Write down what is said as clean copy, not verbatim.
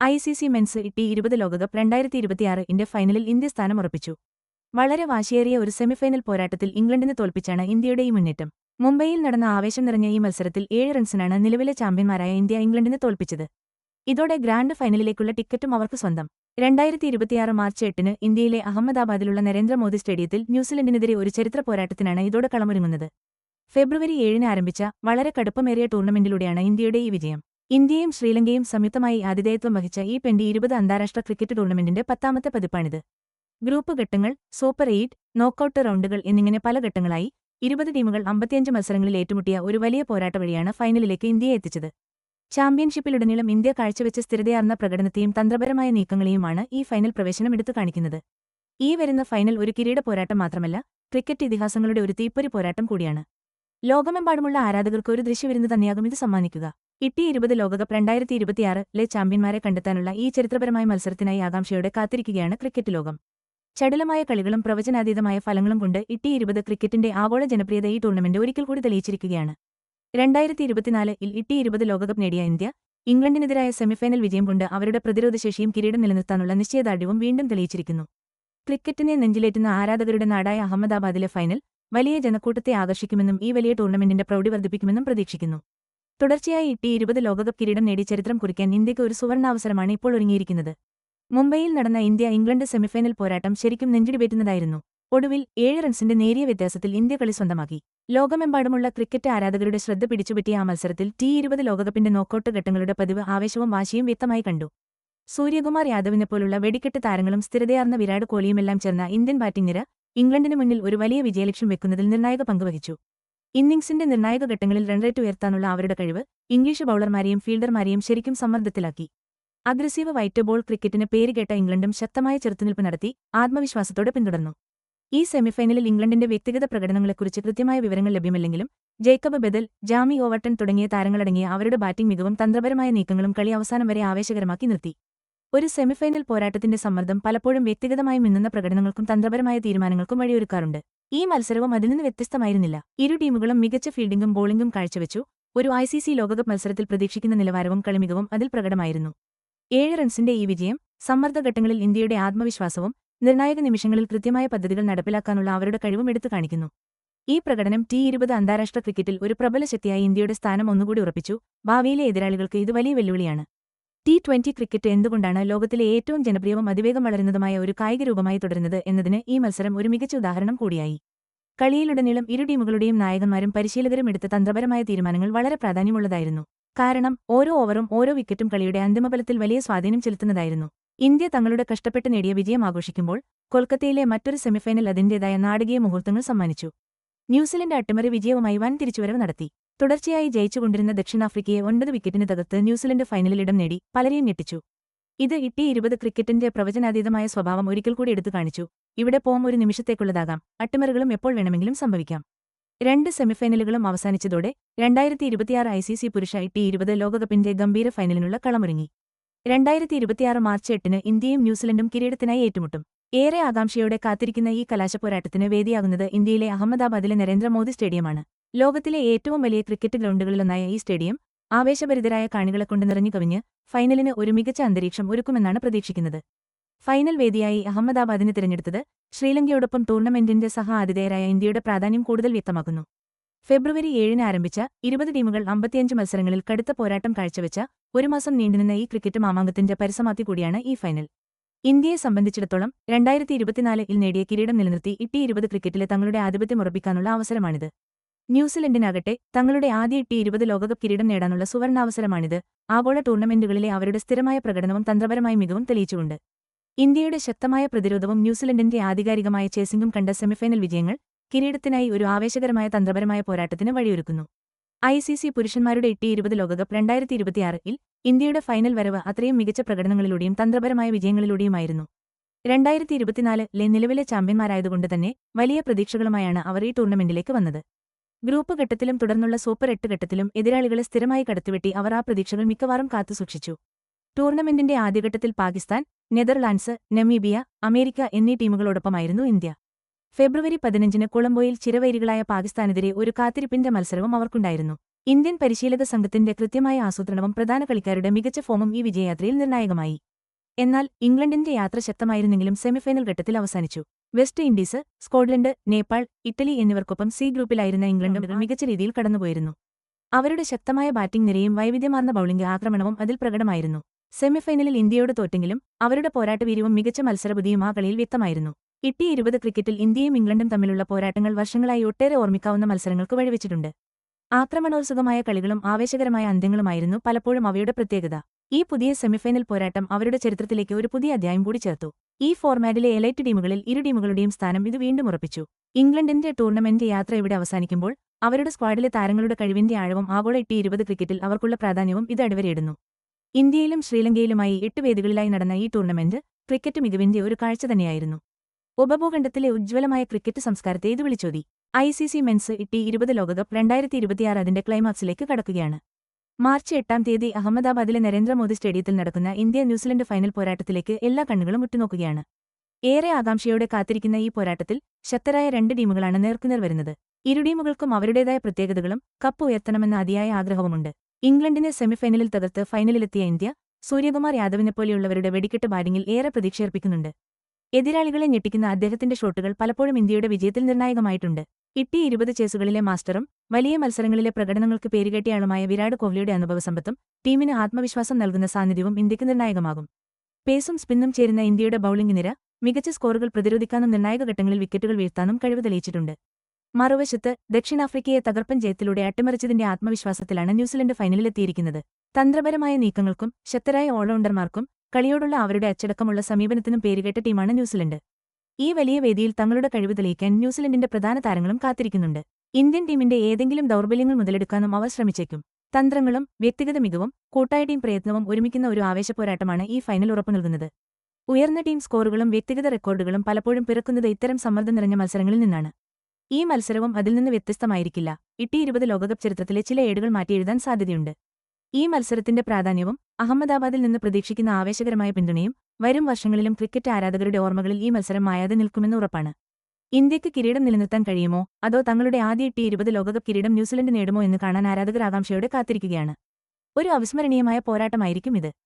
ICC men's T20 ലോകകപ്പ് 2026 ഫൈനലിൽ India സ്ഥാനമുറപ്പിച്ചു. വളരെ വാശിയേറിയ ഒരു സെമിഫൈനൽ പോരാട്ടത്തിൽ ഇംഗ്ലണ്ടിനെ തോൽപ്പിച്ചാണ് ഇന്ത്യയുടെ ഈ മുന്നേറ്റം. മുംബൈയിൽ നടന്ന ആവേശം നിറഞ്ഞ ഈ മത്സരത്തിൽ 7 റൺസിനാണ് നിലവിലെ ചാമ്പ്യന്മാരായ ഇന്ത്യ ഇംഗ്ലണ്ടിനെ തോൽപ്പിച്ചത്. ഇതോടെ ഗ്രാൻഡ് ഫൈനലിലേക്കുള്ള ടിക്കറ്റും അവർക്ക് സ്വന്തം. 2026 മാർച്ച് 8-ന് ഇന്ത്യയിലെ അഹമ്മദാബാദിലുള്ള നരേന്ദ്രമോദി സ്റ്റേഡിയത്തിൽ ന്യൂസിലൻഡിനെതിരെ ഒരു ചരിത്ര പോരാട്ടത്തിനാണ് ഇതോടെ കളമൊരുങ്ങുന്നത്. ഫെബ്രുവരി 7-ന് ആരംഭിച്ച വളരെ കടുപ്പമേറിയ ടൂർണമെന്റിലൂടെയാണ് ഇന്ത്യയുടെ ഈ വിജയം. ഇന്ത്യയും ശ്രീലങ്കയും സംയുക്തമായി ആതിഥേയത്വം വഹിച്ച ഈ T20 അന്താരാഷ്ട്ര ക്രിക്കറ്റ് ടൂർണമെന്റിന്റെ 10ാമത്തെ പതിപ്പാണിത്. ഗ്രൂപ്പ് ഘട്ടങ്ങൾ, സൂപ്പർ 8, നോക്കൌട്ട് റൗണ്ടുകൾ എന്നിങ്ങനെ പല ഘട്ടങ്ങളായി 20 ടീമുകൾ 55 മത്സരങ്ങളിൽ ഏറ്റുമുട്ടിയ ഒരു വലിയ പോരാട്ട വഴിയാണ് ഫൈനലിലേക്ക് ഇന്ത്യയെ എത്തിച്ചത്. ചാമ്പ്യൻഷിപ്പിലുടനീളം ഇന്ത്യ കാഴ്ചവെച്ച സ്ഥിരതയാർന്ന പ്രകടനത്തെയും തന്ത്രപരമായ നീക്കങ്ങളെയുമാണ് ഈ ഫൈനൽ പ്രവേശനം എടുത്തു കാണിക്കുന്നത്. ഈ വരുന്ന ഫൈനൽ ഒരു കിരീട പോരാട്ടം മാത്രമല്ല, ക്രിക്കറ്റ് ഇതിഹാസങ്ങളുടെ ഒരു തീപ്പൊരി പോരാട്ടം കൂടിയാണ്. ലോകമെമ്പാടുമുള്ള ആരാധകർക്ക് ഒരു ദൃശ്യവിരുന്ന് തന്നെയാകും ഇത് സമ്മാനിക്കുക. T20 ലോകകപ്പ് 2026-ലെ ചാമ്പ്യന്മാരെ കണ്ടെത്താനുള്ള ഈ ചരിത്രപരമായ മത്സരത്തിനായി ആകാംക്ഷയോടെ കാത്തിരിക്കുകയാണ് ക്രിക്കറ്റ് ലോകം. ചടുലമായ കളികളും പ്രവചനാതീതമായ ഫലങ്ങളും കൊണ്ട് T20 ക്രിക്കറ്റിന്റെ ആഗോള ജനപ്രിയത ഈ ടൂർണമെന്റ് ഒരിക്കൽ കൂടി തെളിയിച്ചിരിക്കുകയാണ്. 2024-ൽ T20 ലോകകപ്പ് നേടിയ ഇന്ത്യ, ഇംഗ്ലണ്ടിനെതിരായ സെമിഫൈനൽ വിജയം കൊണ്ട് അവരുടെ പ്രതിരോധശേഷിയും കിരീടം നിലനിർത്താനുള്ള നിശ്ചയദാർഢ്യവും വീണ്ടും തെളിയിച്ചിരിക്കുന്നു. ക്രിക്കറ്റിനെ നെഞ്ചിലേറ്റുന്ന ആരാധകരുടെ നാടായ അഹമ്മദാബാദിലെ ഫൈനൽ വലിയ ജനക്കൂട്ടത്തെ ആകർഷിക്കുമെന്നും ഈ വലിയ ടൂർണമെന്റിന്റെ പ്രൗഢി വർദ്ധിപ്പിക്കുമെന്നും പ്രതീക്ഷിക്കുന്നു. തുടർച്ചയായി T20 ലോകകപ്പ് കിരീടം നേടി ചരിത്രം കുറിക്കാൻ ഇന്ത്യയ്ക്ക് ഒരു സുവർണാവസരമാണ് ഇപ്പോൾ ഒരുങ്ങിയിരിക്കുന്നത്. മുംബൈയിൽ നടന്ന ഇന്ത്യ-ഇംഗ്ലണ്ട് സെമിഫൈനൽ പോരാട്ടം ശരിക്കും നെഞ്ചിടിവേറ്റുന്നതായിരുന്നു. ഒടുവിൽ 7 റൺസിന്റെ നേരിയ വ്യത്യാസത്തിൽ ഇന്ത്യ കളി സ്വന്തമാക്കി. ലോകമെമ്പാടുമുള്ള ക്രിക്കറ്റ് ആരാധകരുടെ ശ്രദ്ധ പിടിച്ചുപറ്റിയ ആ മത്സരത്തിൽ T20 ലോകകപ്പിന്റെ നോക്കൌട്ട് ഘട്ടങ്ങളുടെ പതിവ് ആവേശവും വാശിയും വ്യക്തമായി കണ്ടു. സൂര്യകുമാർ യാദവിനെപ്പോലുള്ള വെടിക്കെട്ട് താരങ്ങളും സ്ഥിരതയാർന്ന വിരാട് കോഹ്ലിയുമെല്ലാം ചേർന്ന ഇന്ത്യൻ ബാറ്റിംഗ് നിര ഇംഗ്ലണ്ടിന് മുന്നിൽ ഒരു വലിയ വിജയലക്ഷ്യം വെക്കുന്നതിൽ നിർണായക പങ്കുവഹിച്ചു. ഇന്നിംഗ്സിന്റെ നിർണായക ഘട്ടങ്ങളിൽ റൺറേറ്റ് ഉയർത്താനുള്ള അവരുടെ കഴിവ് ഇംഗ്ലീഷ് ബൌളർമാരെയും ഫീൽഡർമാരെയും ശരിക്കും സമ്മർദ്ദത്തിലാക്കി. അഗ്രസീവ് വൈറ്റ് ബോൾ ക്രിക്കറ്റിന് പേരുകേട്ട ഇംഗ്ലണ്ടും ശക്തമായ ചെറുത്തുനിൽപ്പ് നടത്തി ആത്മവിശ്വാസത്തോടെ പിന്തുടർന്നു. ഈ സെമിഫൈനലിൽ ഇംഗ്ലണ്ടിന്റെ വ്യക്തിഗത പ്രകടനങ്ങളെക്കുറിച്ച് കൃത്യമായ വിവരങ്ങൾ ലഭ്യമല്ലെങ്കിലും ജേക്കബ് ബെദൽ, ജാമി ഓവർട്ടൺ തുടങ്ങിയ താരങ്ങളടങ്ങിയ അവരുടെ ബാറ്റിംഗ് മികവും തന്ത്രപരമായ നീക്കങ്ങളും കളി അവസാനം വരെ ആവേശകരമാക്കി നിർത്തി. ഒരു സെമിഫൈനൽ പോരാട്ടത്തിന്റെ സമ്മർദ്ദം പലപ്പോഴും വ്യക്തിഗതമായി മിന്നുന്ന പ്രകടനങ്ങൾക്കും തന്ത്രപരമായ തീരുമാനങ്ങൾക്കും വഴിയൊരുക്കാറുണ്ട്. ഈ മത്സരവും അതിൽ നിന്ന് വ്യത്യസ്തമായിരുന്നില്ല. ഇരു ടീമുകളും മികച്ച ഫീൽഡിംഗും ബോളിംഗും കാഴ്ചവെച്ചു. ഒരു ICC ലോകകപ്പ് മത്സരത്തിൽ പ്രതീക്ഷിക്കുന്ന നിലവാരവും കളിമികവും അതിൽ പ്രകടമായിരുന്നു. 7 റൺസിന്റെ ഈ വിജയം സമ്മർദ്ദഘട്ടങ്ങളിൽ ഇന്ത്യയുടെ ആത്മവിശ്വാസവും നിർണായക നിമിഷങ്ങളിൽ കൃത്യമായ പദ്ധതികൾ നടപ്പിലാക്കാനുള്ള അവരുടെ കഴിവും എടുത്തു കാണിക്കുന്നു. ഈ പ്രകടനം T20 അന്താരാഷ്ട്ര ക്രിക്കറ്റിൽ ഒരു പ്രബല ശക്തിയായി ഇന്ത്യയുടെ സ്ഥാനം ഒന്നുകൂടി ഉറപ്പിച്ചു. ഭാവിയിലെ എതിരാളികൾക്ക് ഇത് വലിയ വെല്ലുവിളിയാണ്. T20 ക്രിക്കറ്റ് എന്തുകൊണ്ടാണ് ലോകത്തിലെ ഏറ്റവും ജനപ്രിയവും അതിവേഗം വളരുന്നതുമായ ഒരു കായിക രൂപമായി തുടരുന്നത് എന്നതിന് ഈ മത്സരം ഒരു മികച്ച ഉദാഹരണം കൂടിയായി. കളിയിലുടനീളം ഇരു ടീമുകളുടെയും നായകന്മാരും പരിശീലകരും എടുത്ത തന്ത്രപരമായ തീരുമാനങ്ങൾ വളരെ പ്രാധാന്യമുള്ളതായിരുന്നു. കാരണം ഓരോ ഓവറും ഓരോ വിക്കറ്റും കളിയുടെ അന്തിമഫലത്തിൽ വലിയ സ്വാധീനം ചെലുത്തുന്നതായിരുന്നു. ഇന്ത്യ തങ്ങളുടെ കഷ്ടപ്പെട്ട് നേടിയ വിജയം ആഘോഷിക്കുമ്പോൾ കൊൽക്കത്തയിലെ മറ്റൊരു സെമിഫൈനൽ അതിന്റേതായ നാടകീയ മുഹൂർത്തങ്ങൾ സമ്മാനിച്ചു. ന്യൂസിലൻഡ് അട്ടിമറി വിജയവുമായി വൻ തിരിച്ചുവരവ് നടത്തി. തുടർച്ചയായി ജയിച്ചുകൊണ്ടിരുന്ന ദക്ഷിണാഫ്രിക്കയെ 9 വിക്കറ്റിന് തകർത്ത് ന്യൂസിലൻഡ് ഫൈനലിൽ ഇടം നേടി പലരെയും ഞെട്ടിച്ചു. ഇത് T20 ക്രിക്കറ്റിന്റെ പ്രവചനാതീതമായ സ്വഭാവം ഒരിക്കൽ കൂടി എടുത്തു കാണിച്ചു. ഇവിടെ പോം ഒരു നിമിഷത്തേക്കുള്ളതാകാം, അട്ടിമറികളും എപ്പോൾ വേണമെങ്കിലും സംഭവിക്കാം. 2 സെമിഫൈനലുകളും അവസാനിച്ചതോടെ 2026 ICC പുരുഷ T20 ലോകകപ്പിന്റെ ഗംഭീര ഫൈനലിനുള്ള കളമൊരുങ്ങി. 2026 മാർച്ച് 8-ന് ഇന്ത്യയും ന്യൂസിലൻഡും കിരീടത്തിനായി ഏറ്റുമുട്ടും. ഏറെ ആകാംക്ഷയോടെ കാത്തിരിക്കുന്ന ഈ കലാശപ്പോരാട്ടത്തിന് വേദിയാകുന്നത് ഇന്ത്യയിലെ അഹമ്മദാബാദിലെ നരേന്ദ്രമോദി സ്റ്റേഡിയമാണ്. ലോകത്തിലെ ഏറ്റവും വലിയ ക്രിക്കറ്റ് ഗ്രൗണ്ടുകളിലൊന്നായ ഈ സ്റ്റേഡിയം ആവേശഭരിതരായ കാണികളെക്കൊണ്ട് നിറഞ്ഞു കവിഞ്ഞ് ഫൈനലിന് ഒരു മികച്ച അന്തരീക്ഷം ഒരുക്കുമെന്നാണ് പ്രതീക്ഷിക്കുന്നത്. ഫൈനൽ വേദിയായി അഹമ്മദാബാദിനെ തിരഞ്ഞെടുത്തത് ശ്രീലങ്കയോടൊപ്പം ടൂർണമെന്റിന്റെ ആതിഥേയരായ ഇന്ത്യയുടെ പ്രാധാന്യം കൂടുതൽ വ്യക്തമാക്കുന്നു. ഫെബ്രുവരി 7-ന് ആരംഭിച്ച 20 ടീമുകൾ 55 മത്സരങ്ങളിൽ കടുത്ത പോരാട്ടം കാഴ്ചവെച്ച ഒരു മാസം നീണ്ടുനിന്ന ഈ ക്രിക്കറ്റ് മാമാങ്കത്തിന്റെ പരിസമാപ്തി കൂടിയാണ് ഈ ഫൈനൽ. ഇന്ത്യയെ സംബന്ധിച്ചിടത്തോളം 2024-ൽ നേടിയ കിരീടം നിലനിർത്തി T20 ക്രിക്കറ്റിലെ തങ്ങളുടെ ആധിപത്യം ഉറപ്പിക്കാനുള്ള അവസരമാണിത്. ന്യൂസിലൻഡിനാകട്ടെ തങ്ങളുടെ ആദ്യ T20 ലോകകപ്പ് കിരീടം നേടാനുള്ള സുവർണാവസരമാണിത്. ആഗോള ടൂർണമെന്റുകളിലെ അവരുടെ സ്ഥിരമായ പ്രകടനവും തന്ത്രപരമായ മികവും തെളിയിച്ചുകൊണ്ട് ഇന്ത്യയുടെ ശക്തമായ പ്രതിരോധവും ന്യൂസിലൻഡിന്റെ ആധികാരികമായ ചേസിംഗും കണ്ട സെമിഫൈനൽ വിജയങ്ങൾ കിരീടത്തിനായി ഒരു ആവേശകരമായ തന്ത്രപരമായ പോരാട്ടത്തിന് വഴിയൊരുക്കുന്നു. ICC പുരുഷന്മാരുടെ T20 ലോകകപ്പ് 2026-ൽ ഇന്ത്യയുടെ ഫൈനൽ വരവ് അത്രയും മികച്ച പ്രകടനങ്ങളിലൂടെയും തന്ത്രപരമായ വിജയങ്ങളിലൂടെയുമായിരുന്നു. 2024-ലെ നിലവിലെ ചാമ്പ്യന്മാരായതുകൊണ്ട് തന്നെ വലിയ പ്രതീക്ഷകളുമായാണ് അവർ ഈ ടൂർണമെന്റിലേക്ക് വന്നത്. ഗ്രൂപ്പ് ഘട്ടത്തിലും തുടർന്നുള്ള സൂപ്പർ 8 ഘട്ടത്തിലും എതിരാളികളെ സ്ഥിരമായി കടത്തിവെട്ടി അവർ ആ പ്രതീക്ഷകൾ മിക്കവാറും കാത്തുസൂക്ഷിച്ചു. ടൂർണമെന്റിന്റെ ആദ്യഘട്ടത്തിൽ പാകിസ്ഥാൻ, നെതർലാൻഡ്സ്, നമീബിയ, അമേരിക്ക എന്നീ ടീമുകളോടൊപ്പമായിരുന്നു ഇന്ത്യ. ഫെബ്രുവരി 15-ന് കൊളംബോയിൽ ചിരവൈരികളായ പാകിസ്ഥാനെതിരെ ഒരു കാത്തിരിപ്പിന്റെ മത്സരവും അവർക്കുണ്ടായിരുന്നു. ഇന്ത്യൻ പരിശീലക സംഘത്തിന്റെ കൃത്യമായ ആസൂത്രണവും പ്രധാന കളിക്കാരുടെ മികച്ച ഫോമും ഈ വിജയയാത്രയിൽ നിർണായകമായി. എന്നാൽ ഇംഗ്ലണ്ടിന്റെ യാത്ര ശക്തമായിരുന്നെങ്കിലും സെമിഫൈനൽ ഘട്ടത്തിൽ അവസാനിച്ചു. West Indies, Scotland, Nepal, Italy എന്നിവർക്കൊപ്പം സി ഗ്രൂപ്പിലായിരുന്ന ഇംഗ്ലണ്ട് മികച്ച രീതിയിൽ കടന്നുപോയിരുന്നു. അവരുടെ ശക്തമായ ബാറ്റിംഗ് നിരയും വൈവിധ്യമാർന്ന ബൌളിംഗ് ആക്രമണവും അതിൽ പ്രകടമായിരുന്നു. സെമിഫൈനലിൽ ഇന്ത്യയോട് തോറ്റെങ്കിലും അവരുടെ പോരാട്ടവീര്യവും മികച്ച മത്സരബുദ്ധിയും ആ കളിയിൽ വ്യക്തമായിരുന്നു. T20 ക്രിക്കറ്റിൽ ഇന്ത്യയും ഇംഗ്ലണ്ടും തമ്മിലുള്ള പോരാട്ടങ്ങൾ വർഷങ്ങളായി ഒട്ടേറെ ഓർമ്മിക്കാവുന്ന മത്സരങ്ങൾക്ക് വഴിവെച്ചിട്ടുണ്ട്. ആക്രമണോത്സുകമായ കളികളും ആവേശകരമായ അന്ത്യങ്ങളുമായിരുന്നു പലപ്പോഴും അവയുടെ പ്രത്യേകത. ഈ പുതിയ സെമിഫൈനൽ പോരാട്ടം അവരുടെ ചരിത്രത്തിലേക്ക് ഒരു പുതിയ അധ്യായം കൂടി ചേർത്തു. ഈ ഫോർമാറ്റിലെ എലൈറ്റ് ടീമുകളിൽ ഇരു ടീമുകളുടെയും സ്ഥാനം ഇത് വീണ്ടും ഉറപ്പിച്ചു. ഇംഗ്ലണ്ടിന്റെ ടൂർണമെന്റ് യാത്ര ഇവിടെ അവസാനിക്കുമ്പോൾ അവരുടെ സ്ക്വാഡിലെ താരങ്ങളുടെ കഴിവിന്റെ ആഴവും ആഗോള T20 ക്രിക്കറ്റിൽ അവർക്കുള്ള പ്രാധാന്യവും ഇത് അടിവരയിടുന്നു. ഇന്ത്യയിലും ശ്രീലങ്കയിലുമായി 8 വേദികളിലായി നടന്ന ഈ ടൂർണമെന്റ് ക്രിക്കറ്റ് മികവിന്റെ ഒരു കാഴ്ച തന്നെയായിരുന്നു. ഉപഭൂഖണ്ഡത്തിലെ ഉജ്ജ്വലമായ ക്രിക്കറ്റ് സംസ്കാരത്തെ ഇത് വിളിച്ചോതി. ICC മെൻസ് T20 ലോകകപ്പ് 2026 അതിന്റെ ക്ലൈമാക്സിലേക്ക് കടക്കുകയാണ്. മാർച്ച് 8 അഹമ്മദാബാദിലെ നരേന്ദ്രമോദി സ്റ്റേഡിയത്തിൽ നടക്കുന്ന ഇന്ത്യ-ന്യൂസിലൻഡ് ഫൈനൽ പോരാട്ടത്തിലേക്ക് എല്ലാ കണ്ണുകളും ഉറ്റുനോക്കുകയാണ്. ഏറെ ആകാംക്ഷയോടെ കാത്തിരിക്കുന്ന ഈ പോരാട്ടത്തിൽ ശക്തരായ 2 ടീമുകളാണ് നേർക്കുനേർ വരുന്നത്. ഇരു ടീമുകൾക്കും അവരുടേതായ പ്രത്യേകതകളും കപ്പ് ഉയർത്തണമെന്ന അതിയായ ആഗ്രഹവുമുണ്ട്. ഇംഗ്ലണ്ടിനെ സെമിഫൈനലിൽ തകർത്ത് ഫൈനലിലെത്തിയ ഇന്ത്യ സൂര്യകുമാർ യാദവിനെപ്പോലെയുള്ളവരുടെ വെടിക്കെട്ട് ബാറ്റിംഗിൽ ഏറെ പ്രതീക്ഷയർപ്പിക്കുന്നുണ്ട്. എതിരാളികളെ ഞെട്ടിക്കുന്ന അദ്ദേഹത്തിന്റെ ഷോട്ടുകൾ പലപ്പോഴും ഇന്ത്യയുടെ വിജയത്തിൽ നിർണായകമായിട്ടുണ്ട്. T20 ചേസുകളിലെ മാസ്റ്ററും വലിയ മത്സരങ്ങളിലെ പ്രകടനങ്ങൾക്ക് പേരുകേട്ടയാളുമായ വിരാട് കോഹ്ലിയുടെ അനുഭവസമ്പത്തും ടീമിന് ആത്മവിശ്വാസം നൽകുന്ന സാന്നിധ്യവും ഇന്ത്യക്ക് നിർണായകമാകും. പേസും സ്പിന്നും ചേരുന്ന ഇന്ത്യയുടെ ബൌളിംഗ് നിര മികച്ച സ്കോറുകൾ പ്രതിരോധിക്കാനും നിർണായക ഘട്ടങ്ങളിൽ വിക്കറ്റുകൾ വീഴ്ത്താനും കഴിവ് തെളിയിച്ചിട്ടുണ്ട്. മറുവശത്ത് ദക്ഷിണാഫ്രിക്കയെ തകർപ്പൻ ജയത്തിലൂടെ അട്ടിമറിച്ചതിന്റെ ആത്മവിശ്വാസത്തിലാണ് ന്യൂസിലൻഡ് ഫൈനലിലെത്തിയിരിക്കുന്നത്. തന്ത്രപരമായ നീക്കങ്ങൾക്കും ശക്തരായ ഓൾറൗണ്ടർമാർക്കും കളിയോടുള്ള അവരുടെ അച്ചടക്കമുള്ള സമീപനത്തിനും പേരുകേട്ട ടീമാണ് ന്യൂസിലൻഡ്. ഈ വലിയ വേദിയിൽ തങ്ങളുടെ കഴിവ് തെളിയിക്കാൻ ന്യൂസിലൻഡിന്റെ പ്രധാന താരങ്ങളും കാത്തിരിക്കുന്നുണ്ട്. ഇന്ത്യൻ ടീമിന്റെ ഏതെങ്കിലും ദൗർബല്യങ്ങൾ മുതലെടുക്കാനും അവർ ശ്രമിച്ചേക്കും. തന്ത്രങ്ങളും വ്യക്തിഗത മികവും കൂട്ടായ ടീം പ്രയത്നവും ഒരുമിക്കുന്ന ഒരു ആവേശപ്പോരാട്ടമാണ് ഈ ഫൈനൽ ഉറപ്പു നൽകുന്നത്. ഉയർന്ന ടീം സ്കോറുകളും വ്യക്തിഗത റെക്കോർഡുകളും പലപ്പോഴും പിറക്കുന്നത് ഇത്തരം സമ്മർദ്ദം നിറഞ്ഞ മത്സരങ്ങളിൽ നിന്നാണ്. ഈ മത്സരവും അതിൽ നിന്ന് വ്യത്യസ്തമായിരിക്കില്ല. T20 ലോകകപ്പ് ചരിത്രത്തിലെ ചില ഏടുകൾ മാറ്റിയെഴുതാൻ സാധ്യതയുണ്ട്. ഈ മത്സരത്തിന്റെ പ്രാധാന്യവും അഹമ്മദാബാദിൽ നിന്ന് പ്രതീക്ഷിക്കുന്ന ആവേശകരമായ പിന്തുണയും വരും വർഷങ്ങളിലും ക്രിക്കറ്റ് ആരാധകരുടെ ഓർമ്മകളിൽ ഈ മത്സരം മായാതെ നിൽക്കുമെന്ന് ഉറപ്പാണ്. ഇന്ത്യക്ക് കിരീടം നിലനിർത്താൻ കഴിയുമോ അതോ തങ്ങളുടെ ആദ്യ T20 ലോകകപ്പ് കിരീടം ന്യൂസിലൻഡ് നേടുമോ എന്ന് കാണാൻ ആരാധകർ ആകാംക്ഷയോടെ കാത്തിരിക്കുകയാണ്. ഒരു അവിസ്മരണീയമായ പോരാട്ടമായിരിക്കും ഇത്.